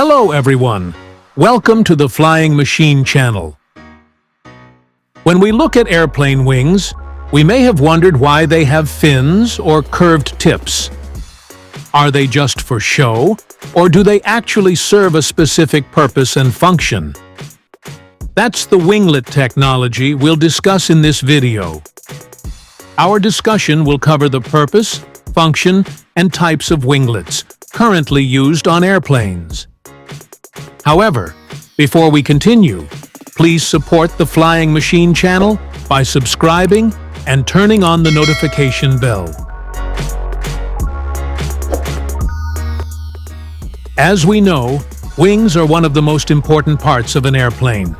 Hello everyone! Welcome to the Flying Machine channel. When we look at airplane wings, we may have wondered why they have fins or curved tips. Are they just for show, or do they actually serve a specific purpose and function? That's the winglet technology we'll discuss in this video. Our discussion will cover the purpose, function, and types of winglets currently used on airplanes. However, before we continue, please support the Flying Machine channel by subscribing and turning on the notification bell. As we know, wings are one of the most important parts of an airplane.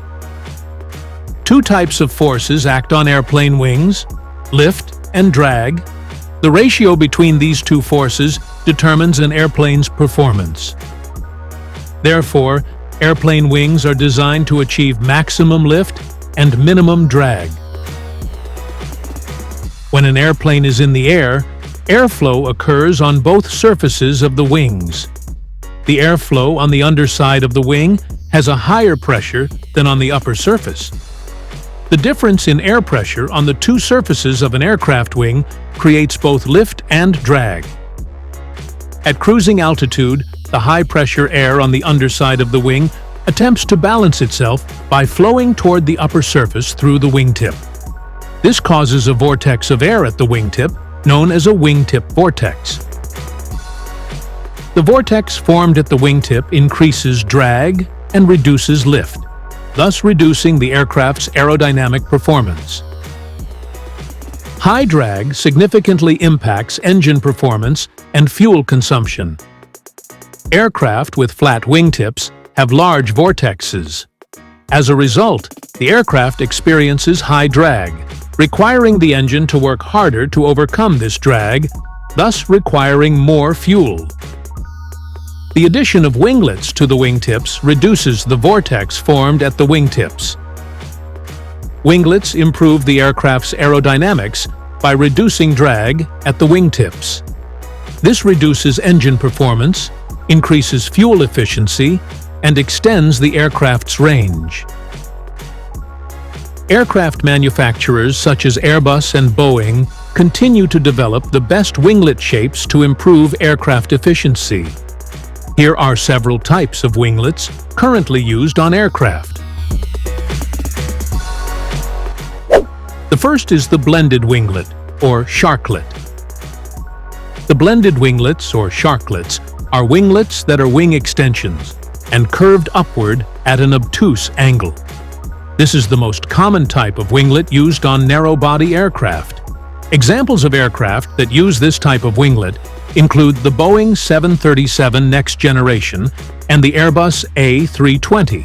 Two types of forces act on airplane wings: lift and drag. The ratio between these two forces determines an airplane's performance. Therefore, airplane wings are designed to achieve maximum lift and minimum drag. When an airplane is in the air, airflow occurs on both surfaces of the wings. The airflow on the underside of the wing has a higher pressure than on the upper surface. The difference in air pressure on the two surfaces of an aircraft wing creates both lift and drag. At cruising altitude, the high-pressure air on the underside of the wing attempts to balance itself by flowing toward the upper surface through the wingtip. This causes a vortex of air at the wingtip, known as a wingtip vortex. The vortex formed at the wingtip increases drag and reduces lift, thus reducing the aircraft's aerodynamic performance. High drag significantly impacts engine performance and fuel consumption. Aircraft with flat wingtips have large vortexes. As a result, the aircraft experiences high drag, requiring the engine to work harder to overcome this drag, thus requiring more fuel. The addition of winglets to the wingtips reduces the vortex formed at the wingtips. Winglets improve the aircraft's aerodynamics by reducing drag at the wingtips. This reduces engine performance, increases fuel efficiency, and extends the aircraft's range. Aircraft manufacturers such as Airbus and Boeing continue to develop the best winglet shapes to improve aircraft efficiency. Here are several types of winglets currently used on aircraft. The first is the blended winglet, or sharklet. The blended winglets, or sharklets, are winglets that are wing extensions and curved upward at an obtuse angle. This is the most common type of winglet used on narrow-body aircraft. Examples of aircraft that use this type of winglet include the Boeing 737 Next Generation and the Airbus A320.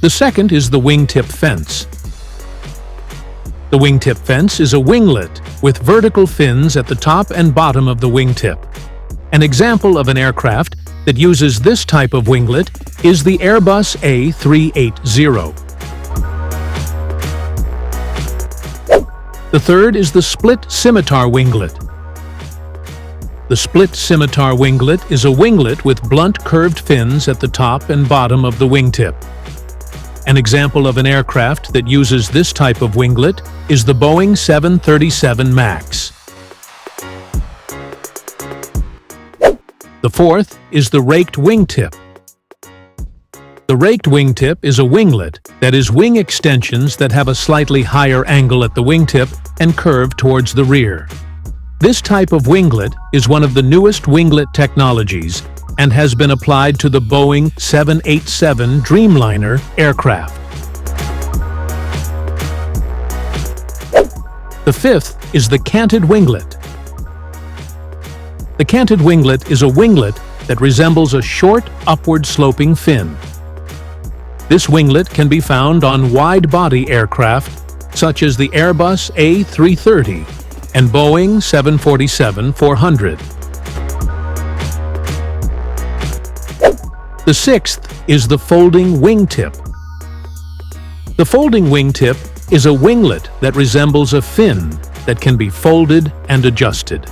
The second is the wingtip fence. The wingtip fence is a winglet with vertical fins at the top and bottom of the wingtip. An example of an aircraft that uses this type of winglet is the Airbus A380. The third is the split scimitar winglet. The split scimitar winglet is a winglet with blunt curved fins at the top and bottom of the wingtip. An example of an aircraft that uses this type of winglet is the Boeing 737 MAX. The fourth is the raked wingtip. The raked wingtip is a winglet that is wing extensions that have a slightly higher angle at the wingtip and curve towards the rear. This type of winglet is one of the newest winglet technologies and has been applied to the Boeing 787 Dreamliner aircraft. The fifth is the canted winglet. The canted winglet is a winglet that resembles a short, upward-sloping fin. This winglet can be found on wide-body aircraft such as the Airbus A330 and Boeing 747-400. The sixth is the folding wingtip. The folding wingtip is a winglet that resembles a fin that can be folded and adjusted.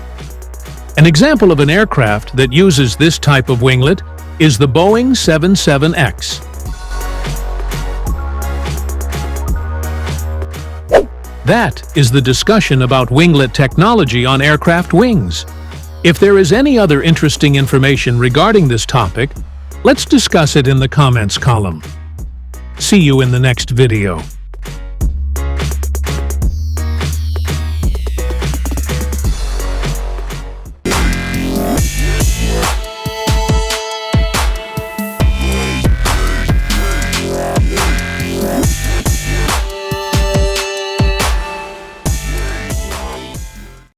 An example of an aircraft that uses this type of winglet is the Boeing 77X. That is the discussion about winglet technology on aircraft wings. If there is any other interesting information regarding this topic, let's discuss it in the comments column. See you in the next video.